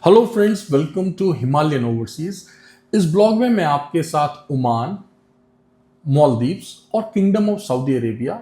Hello friends, welcome to Himalayan overseas. इस blog में मैं आपके साथ ओमान, मालदीव्स और किंगडम ऑफ सऊदी अरेबिया,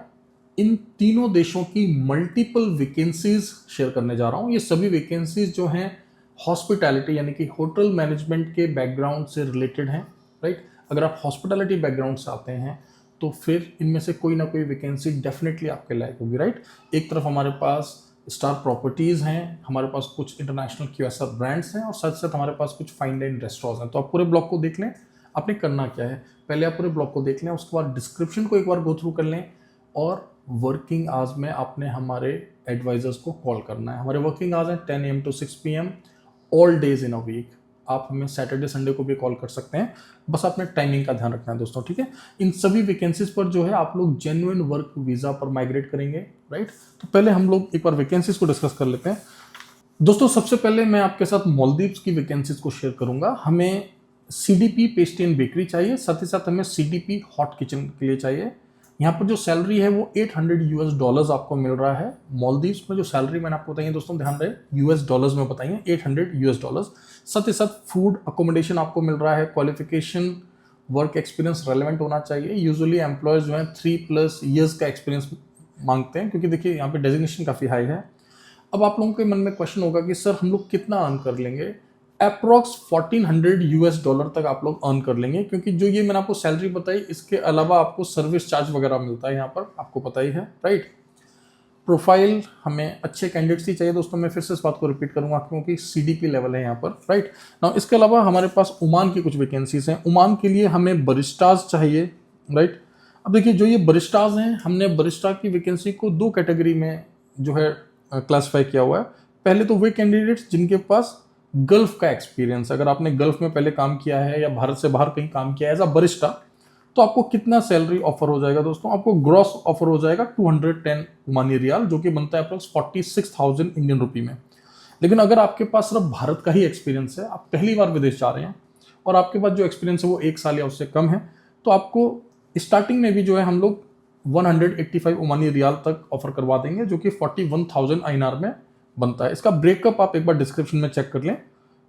इन तीनों देशों की मल्टीपल वैकेंसीज शेयर करने जा रहा हूं। ये सभी वैकेंसीज जो हैं हॉस्पिटैलिटी यानी कि होटल मैनेजमेंट के बैकग्राउंड से रिलेटेड हैं। राइट, अगर आप हॉस्पिटैलिटी बैकग्राउंड से आते हैं तो फिर इनमें से कोई ना कोई वैकेंसी डेफिनेटली आपके लायक होगी। राइट, एक तरफ हमारे पास स्टार प्रॉपर्टीज़ हैं, हमारे पास कुछ इंटरनेशनल क्यूएसआर ब्रांड्स हैं और साथ साथ हमारे पास कुछ फाइन डाइन रेस्टोरेंट्स हैं। तो आप पूरे ब्लॉग को देख लें। आपने करना क्या है, पहले आप पूरे ब्लॉग को देख लें, उसके बाद डिस्क्रिप्शन को एक बार गो थ्रू कर लें और वर्किंग आवर्स में आपने हमारे एडवाइजर्स को कॉल करना है। हमारे वर्किंग आवर्स हैं 10 AM to 6 PM all days in a week. आप हमें सैटरडे संडे को भी कॉल कर सकते हैं, बस आपने टाइमिंग का ध्यान रखना है दोस्तों। ठीक है, इन सभी वैकेंसीज पर जो है आप लोग जेन्युइन वर्क वीज़ा पर माइग्रेट करेंगे। राइट, तो पहले हम लोग एक बार वैकेंसीज को डिस्कस कर लेते हैं दोस्तों। सबसे पहले मैं आपके साथ मालदीव्स की वैकेंसीज को शेयर करूंगा। हमें CDP पेस्ट्री एंड बेकरी चाहिए, साथ ही साथ हमें CDP हॉट किचन के लिए चाहिए। यहाँ पर जो सैलरी है वो $800 आपको मिल रहा है। मालदीव्स में जो सैलरी मैंने आपको बताई दोस्तों, ध्यान रहे US में बताइए, $800। साथ ही साथ फूड अकोमोडेशन आपको मिल रहा है। क्वालिफिकेशन वर्क एक्सपीरियंस रेलेवेंट होना चाहिए। यूजुअली एम्प्लॉयज जो है 3+ years का एक्सपीरियंस मांगते हैं, क्योंकि देखिए यहाँ पे डेजिग्नेशन काफ़ी हाई है। अब आप लोगों के मन में क्वेश्चन होगा कि सर हम लोग कितना अर्न कर लेंगे। अप्रॉक्स $1400 तक आप लोग अर्न कर लेंगे, क्योंकि जो ये मैंने आपको सैलरी बताई, इसके अलावा आपको सर्विस चार्ज वगैरह मिलता है यहाँ पर, आपको पता ही है। राइट, प्रोफाइल हमें अच्छे कैंडिडेट्स ही चाहिए दोस्तों। मैं फिर से इस बात को रिपीट करूंगा क्योंकि CDP लेवल है यहाँ पर। राइट नाउ, इसके अलावा हमारे पास ओमान की कुछ वैकेंसीज हैं। ओमान के लिए हमें बरिस्टाज चाहिए। राइट, अब देखिए जो ये बरिस्टाज हैं, हमने बरिस्टा की वैकेंसी को 2 कैटेगरी में जो है क्लासिफाई किया हुआ है। पहले तो वे कैंडिडेट्स जिनके पास गल्फ का एक्सपीरियंस, अगर आपने गल्फ में पहले काम किया है या भारत से बाहर कहीं काम किया है एज अ बरिस्टा, तो आपको कितना सैलरी ऑफर हो जाएगा दोस्तों। आपको ग्रॉस ऑफर हो जाएगा 210 ओमानी रियाल, जो कि बनता है अप्रोक्स 46,000 इंडियन रुपी में। लेकिन अगर आपके पास सिर्फ भारत का ही एक्सपीरियंस है, आप पहली बार विदेश जा रहे हैं और आपके पास जो एक्सपीरियंस है वो 1 साल या उससे कम है, तो आपको स्टार्टिंग में भी जो है हम लोग 185 ओमानी रियाल तक ऑफर करवा देंगे, जो कि 41,000 INR में बनता है। इसका ब्रेकअप आप एक बार डिस्क्रिप्शन में चेक कर लें,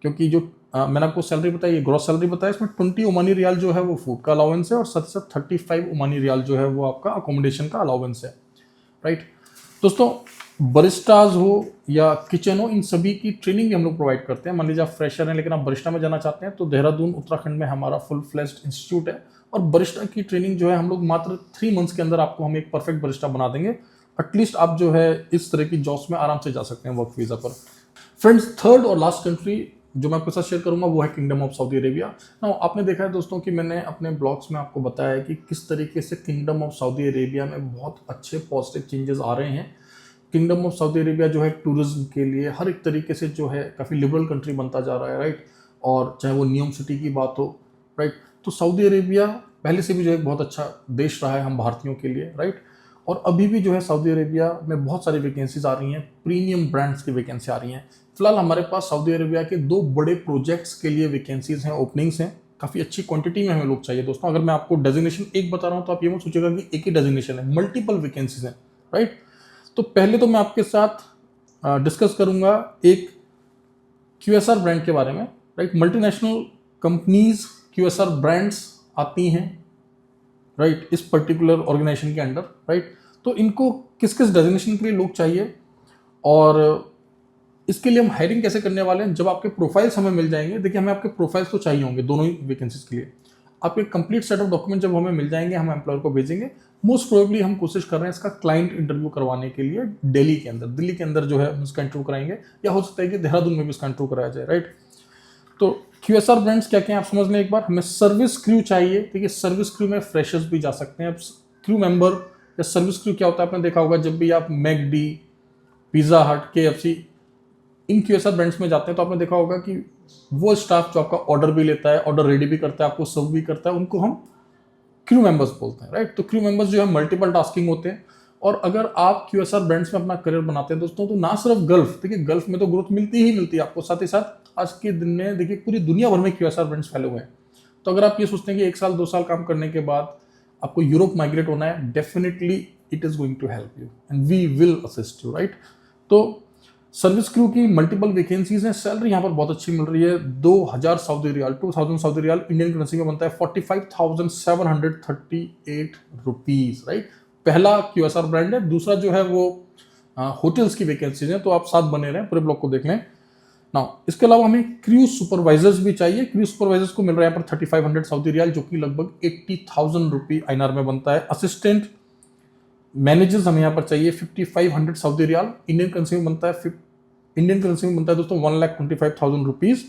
क्योंकि जो मैंने आपको सैलरी बताई, ये ग्रॉस सैलरी बताया, इसमें 20 ओमानी रियाल जो है वो फूड का अलाउंस है और साथ साथ 35 ओमानी रियाल जो है वो आपका अकोमोडेशन का अलाउंस है। राइट दोस्तों, बरिस्टाज हो या किचन हो, इन सभी की ट्रेनिंग भी हम लोग प्रोवाइड करते हैं। मान लीजिए आप फ्रेशर हैं लेकिन आप बरिस्टा में जाना चाहते हैं, तो देहरादून उत्तराखंड में हमारा फुल फ्लेज्ड इंस्टीट्यूट है और बरिस्टा की ट्रेनिंग जो है हम लोग मात्र 3 months के अंदर आपको हम एक परफेक्ट बरिस्टा बना देंगे। एटलीस्ट आप जो है इस तरह की जॉब्स में आराम से जा सकते हैं वर्क वीज़ा पर। फ्रेंड्स, थर्ड और लास्ट कंट्री जो मैं आपके साथ शेयर करूंगा वो है kingdom of Saudi Arabia. Now, आपने देखा है दोस्तों कि मैंने अपने ब्लॉग्स में आपको बताया है कि किस तरीके से किंगडम ऑफ सऊदी अरेबिया में बहुत अच्छे पॉजिटिव चेंजेस आ रहे हैं। किंगडम ऑफ सऊदी अरेबिया जो है टूरिज्म के लिए हर एक तरीके से जो है काफ़ी लिबरल कंट्री बनता जा रहा है। राइट, और चाहे वो नियम सिटी की बात हो। राइट, तो सऊदी अरेबिया पहले से भी जो एक बहुत अच्छा देश रहा है हम भारतीयों के लिए। राइट, और अभी भी जो है सऊदी अरेबिया में बहुत सारी वैकेंसीज आ रही हैं, प्रीमियम ब्रांड्स की वैकेंसी आ रही हैं। फिलहाल हमारे पास सऊदी अरेबिया के 2 बड़े प्रोजेक्ट्स के लिए वैकेंसीज हैं, ओपनिंग्स हैं। काफ़ी अच्छी क्वांटिटी में हमें लोग चाहिए दोस्तों। अगर मैं आपको डेजिग्नेशन एक बता रहा हूँ तो आप ये मत सोचिएगा कि एक ही डेजिग्नेशन है, मल्टीपल वैकेंसीज हैं। राइट, तो पहले तो मैं आपके साथ डिस्कस करूंगा एक QSR ब्रांड के बारे में। Right, multinational companies QSR brands आती हैं राइट इस पर्टिकुलर ऑर्गेनाइजेशन के अंडर। राइट, तो इनको किस किस डेजिग्नेशन के लिए लोग चाहिए और इसके लिए हम हायरिंग कैसे करने वाले हैं। जब आपके प्रोफाइल्स हमें मिल जाएंगे, देखिए हमें आपके प्रोफाइल्स तो चाहिए होंगे दोनों ही वैकेंसीज के लिए। आपके कंप्लीट सेट ऑफ डॉक्यूमेंट जब हमें मिल जाएंगे, हम एम्प्लॉयर को भेजेंगे। मोस्ट प्रोबेबली हम कोशिश कर रहे हैं इसका क्लाइंट इंटरव्यू करवाने के लिए दिल्ली के अंदर जो है इसका इंटरव्यू कराएंगे, या हो सकता है कि देहरादून में भी इसका इंटरव्यू कराया जाए। राइट, तो QSR ब्रांड्स क्या क्या हैं आप समझ लें एक बार। हमें सर्विस क्रू चाहिए। देखिए सर्विस क्रू में फ्रेशर्स भी जा सकते हैं। अब क्रू मेंबर या सर्विस क्रू क्या होता है, आपने देखा होगा जब भी आप मैकडी, पिज़्ज़ा हट, KFC इन QSR ब्रांड्स में जाते हैं तो आपने देखा होगा कि वो स्टाफ जो आपका ऑर्डर भी लेता है, ऑर्डर रेडी भी करता है, आपको सर्व भी करता है, उनको हम क्रू मेंबर्स बोलते हैं। राइट, तो क्रू मेंबर्स जो है मल्टीपल टास्किंग होते हैं। और अगर आप QSR ब्रांड्स में अपना करियर बनाते हैं दोस्तों, तो ना सिर्फ गल्फ, देखिए गल्फ में तो ग्रोथ मिलती ही मिलती है आपको, साथ ही साथ आज के दिन में देखिए पूरी दुनिया भर में QSR ब्रांड्स फैले हुए हैं। तो अगर आप ये सोचते हैं कि 1 साल 2 साल काम करने के बाद आपको यूरोप माइग्रेट होना है, definitely it is going to help you and we will assist you. Right, तो सर्विस क्रू की मल्टीपल वैकेंसीज हैं। सैलरी यहाँ पर बहुत अच्छी मिल रही है, 2000 Saudi riyal, 2000 Saudi riyal Indian currency में बनता है 45,738 रुपीज, राइट। पहला QSR ब्रांड है। दूसरा जो है वो होटल्स की वैकेंसीज हैं, तो आप साथ बने रहें, पूरे ब्लॉग को देख लें। नाउ इसके अलावा हमें क्रूज सुपरवाइजर्स भी चाहिए। क्रूज सुपरवाइजर्स को मिल रहा है यहाँ पर 3500 सऊदी रियाल, जो कि लगभग 80,000 रुपी INR में बनता है। असिस्टेंट मैनेजर्स हमें यहाँ पर चाहिए 5500 सऊदी रियाल, इंडियन करेंसी में बनता है दोस्तों 1,25,000 रुपीज।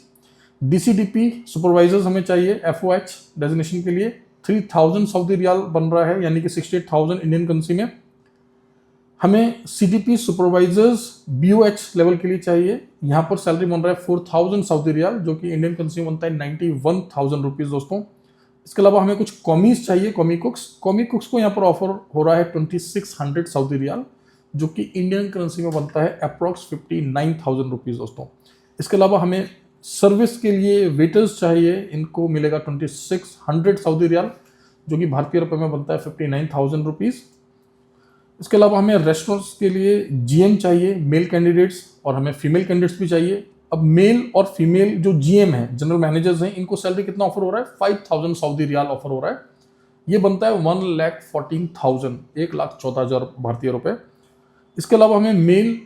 DCDP सुपरवाइजर्स हमें चाहिए FOH डेजिग्नेशन के लिए 3000 सऊदी रियाल बन रहा है, यानी कि 68,000 इंडियन करेंसी में। हमें CDP सुपरवाइजर्स BOH लेवल के लिए चाहिए, यहाँ पर सैलरी बन रहा है 4000 सऊदी रियाल, जो कि इंडियन करेंसी में बनता है 91,000 रुपीज दोस्तों। इसके अलावा हमें कुछ कॉमीज चाहिए, कॉमी कुक्स को यहाँ पर ऑफर हो रहा है 2600 सऊदी रियाल, जो कि इंडियन करेंसी में बनता है अप्रॉक्स 59,000 रुपीज दोस्तों। इसके अलावा हमें सर्विस के लिए वेटर्स चाहिए, इनको मिलेगा 2600 सऊदी रियाल, जो कि भारतीय रुपए में बनता है 59,000 रुपीज। इसके अलावा हमें रेस्टोरेंट्स के लिए GM चाहिए, मेल कैंडिडेट्स, और हमें फीमेल कैंडिडेट्स भी चाहिए। अब मेल और फीमेल जो GM है, जनरल मैनेजर्स हैं, इनको सैलरी कितना ऑफर हो रहा है? 5,000 सऊदी रियाल ऑफर हो रहा है। ये बनता है 1,14,000, 1,14,000 भारतीय रुपए। इसके अलावा हमें मेल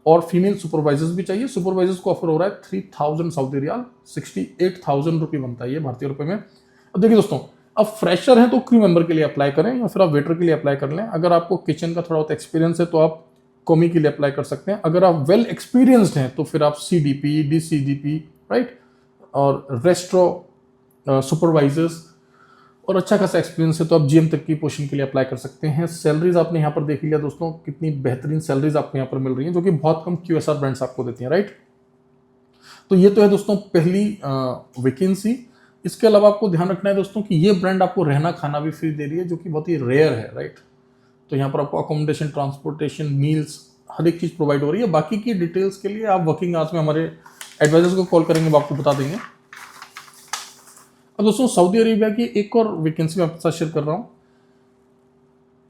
और फीमेल सुपरवाइजर्स भी चाहिए। सुपरवाइजर्स को ऑफर हो रहा है 3,000 सऊदी रियाल, 68,000 रुपये बनता है ये भारतीय रुपए में। अब देखिए दोस्तों, अब फ्रेशर हैं तो क्रू मेंबर के लिए अप्लाई करें, या फिर आप वेटर के लिए अप्लाई कर लें। अगर आपको किचन का थोड़ा बहुत एक्सपीरियंस है तो आप कॉमी के लिए अप्लाई कर सकते हैं। अगर आप वेल एक्सपीरियंस्ड हैं तो फिर आप CDP, DCDP, राइट, और रेस्टोरेंट सुपरवाइजर्स और अच्छा खासा एक्सपीरियंस है तो आप GM तक की पोजीशन के लिए अप्लाई कर सकते हैं। सैलरीज आपने यहाँ पर देख लिया दोस्तों, कितनी बेहतरीन सैलरीज आपको यहाँ पर मिल रही हैं, जो कि बहुत कम QSR ब्रांड्स आपको देती हैं, राइट। तो ये तो है दोस्तों पहली वैकेंसी। इसके अलावा आपको ध्यान रखना है दोस्तों कि ये ब्रांड आपको रहना खाना भी फ्री दे रही है, जो कि बहुत ही रेयर है, राइट। तो यहाँ पर आपको अकोमोडेशन, ट्रांसपोर्टेशन, मील्स, हर एक चीज़ प्रोवाइड हो रही है। बाकी की डिटेल्स के लिए आप वर्किंग आवर्स में हमारे एडवाइजर्स को कॉल करेंगे, वो आपको बता देंगे। अब दोस्तों सऊदी अरेबिया की एक और वैकेंसी मैं आपके साथ शेयर कर रहा हूँ।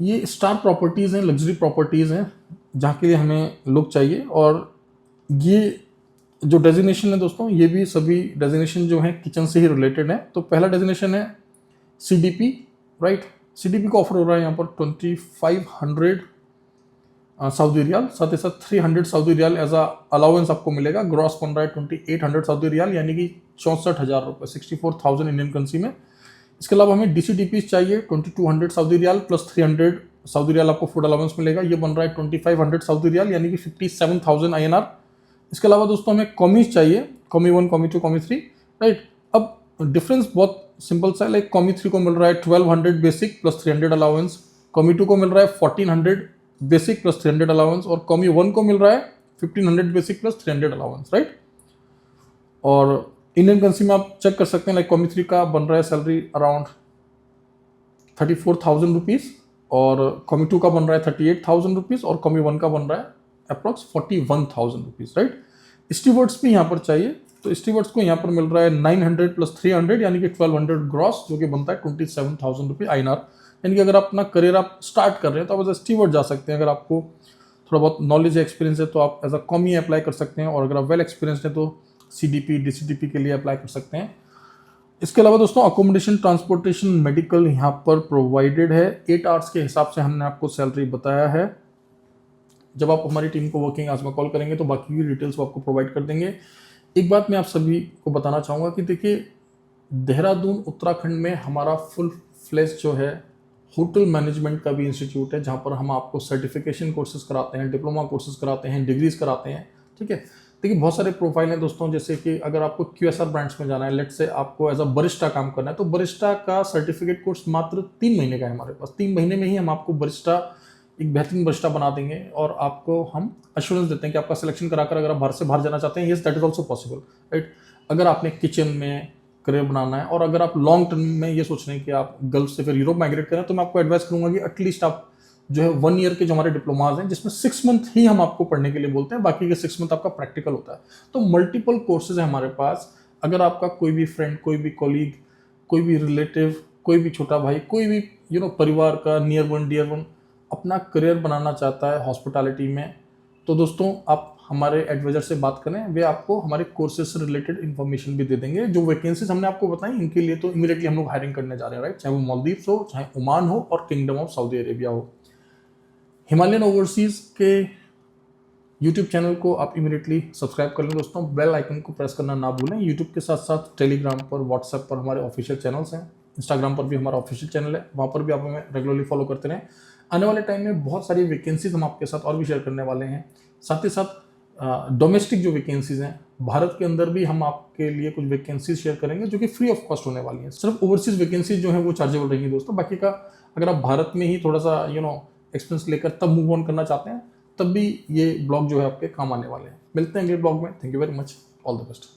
ये स्टार प्रॉपर्टीज़ हैं, लग्जरी प्रॉपर्टीज़ हैं, जहाँ के लिए हमें लोग चाहिए। और ये जो डेजिग्नेशन है दोस्तों, ये भी सभी डेजिग्नेशन जो हैं किचन से ही रिलेटेड हैं। तो पहला डेजिग्नेशन है CDP, राइट। CDP को ऑफर हो रहा है यहाँ पर 2500 सऊदी रियाल, साथ ही साथ 300 Saudi riyal as a allowance आपको मिलेगा। ग्रॉस बन रहा है 2800 सऊदी रियाल, यानी कि 64,000 रुपये, 64,000 इंडियन करेंसी में। इसके अलावा हमें DCDP चाहिए 2200 Saudi riyal plus 300 Saudi riyal आपको फूड अलाउंस मिलेगा। ये बन रहा है 2500 सऊदी रियाल, यानी कि 57,000 INR। इसके अलावा दोस्तों हमें कॉमीज चाहिए, कॉमी 1, कॉमी 2, कॉमी 3, राइट। अब डिफरेंस बहुत सिंपल सा है, लाइक कॉमी 3 को मिल रहा है 1200 बेसिक प्लस 300 अलाउंस, कॉमी 2 को मिल रहा है 1400 बेसिक प्लस 300 अलाउंस, और कॉमी 1 को मिल रहा है 1500 बेसिक प्लस 300 अलाउंस, राइट। और इंडियन करेंसी में आप चेक कर सकते हैं, लाइक कॉमी 3 का बन रहा है सैलरी अराउंड 34,000 रुपीज़, और कॉमी 2 का बन रहा है 38,000 रुपीज़, और कॉमी 1 का बन रहा है अप्रॉक्स 41,000 रुपीज़, राइट। स्टीवर्ड्स भी यहाँ पर चाहिए, तो स्टीवर्ड्स को यहाँ पर मिल रहा है 900 प्लस 300, यानी कि 1200 ग्रॉस, जो कि बनता है 27,000 रुपये INR। यानी कि अगर अपना करियर आप स्टार्ट कर रहे हैं तो आप एज ए स्टीवर्ड जा सकते हैं। अगर आपको थोड़ा बहुत नॉलेज है, एक्सपीरियंस है, तो आप एज अ कॉमी अप्लाई कर सकते हैं, और अगर आप वेल एक्सपीरियंस है तो CDP, DCDP के लिए अप्लाई कर सकते हैं। इसके अलावा दोस्तों अकोमोडेशन, ट्रांसपोर्टेशन, मेडिकल यहाँ पर प्रोवाइडेड है। 8 आवर्स के हिसाब से हमने आपको सैलरी बताया है। जब आप हमारी टीम को वर्किंग आवर्स में कॉल करेंगे तो बाकी की डिटेल्स वो आपको प्रोवाइड कर देंगे। एक बात मैं आप सभी को बताना चाहूँगा कि देखिए, देहरादून उत्तराखंड में हमारा फुल फ्लेज जो है होटल मैनेजमेंट का भी इंस्टीट्यूट है, जहाँ पर हम आपको सर्टिफिकेशन कोर्सेज कराते हैं, डिप्लोमा कोर्सेज कराते हैं, डिग्रीज कराते हैं, ठीक है। देखिए बहुत सारे प्रोफाइल हैं दोस्तों, जैसे कि अगर आपको QSR ब्रांड्स में जाना है, लेट से आपको एज अ बरिस्टा काम करना है, तो बरिस्टा का सर्टिफिकेट कोर्स मात्र 3 महीने का है हमारे पास। 3 महीने में ही हम आपको बरिस्टा, एक बेहतरीन बरिस्टा बना देंगे, और आपको हम अश्योरेंस देते हैं कि आपका सिलेक्शन कराकर अगर आप भारत से बाहर जाना चाहते हैं, yes that is also possible, right. अगर आपने किचन में करियर बनाना है, और अगर आप लॉन्ग टर्म में ये सोच रहे हैं कि आप गल्फ से फिर यूरोप माइग्रेट करें, तो मैं आपको एडवाइस करूंगा कि एटलीस्ट आप जो है 1 ईयर के जो हमारे डिप्लोमाज हैं, जिसमें 6 मंथ ही हम आपको पढ़ने के लिए बोलते हैं, बाकी के 6 मंथ आपका प्रैक्टिकल होता है। तो मल्टीपल कोर्सेज है हमारे पास। अगर आपका कोई भी फ्रेंड, कोई भी कॉलीग, कोई भी रिलेटिव, कोई भी छोटा भाई, कोई भी परिवार का नियर वन डियर वन अपना करियर बनाना चाहता है हॉस्पिटैलिटी में, तो दोस्तों आप हमारे एडवाइजर से बात करें, वे आपको हमारे कोर्सेज से रिलेटेड इन्फॉर्मेशन भी दे देंगे। जो वैकेंसीज हमने आपको बताई इनके लिए तो इमीडिएटली हम लोग हायरिंग करने जा रहे हैं, राइट, चाहे वो मालदीव्स हो, चाहे ओमान हो और किंगडम ऑफ सऊदी अरेबिया हो। हिमालयन ओवरसीज के यूट्यूब चैनल को आप इमीडिएटली सब्सक्राइब कर लें दोस्तों, बेल आइकन को प्रेस करना ना भूलें। यूट्यूब के साथ साथ टेलीग्राम पर, व्हाट्सएप पर हमारे ऑफिशियल चैनल्स हैं, इंस्टाग्राम पर भी हमारा ऑफिशियल चैनल है, वहाँ पर भी आप हमें रेगुलरली फॉलो करते रहें। आने वाले टाइम में बहुत सारी वैकेंसीज हम आपके साथ और भी शेयर करने वाले हैं। साथ ही साथ डोमेस्टिक जो वैकेंसीज हैं भारत के अंदर भी हम आपके लिए कुछ वैकेंसीज शेयर करेंगे जो कि फ्री ऑफ कॉस्ट होने वाली हैं। सिर्फ ओवरसीज वैकेंसीज जो है वो चार्जेबल रहेंगी दोस्तों, बाकी का अगर आप भारत में ही थोड़ा सा एक्सपेंस लेकर तब मूव ऑन करना चाहते हैं तब भी ये ब्लॉग जो है आपके काम आने वाले हैं। मिलते हैं अगले ब्लॉग में। Thank you very much, all the best.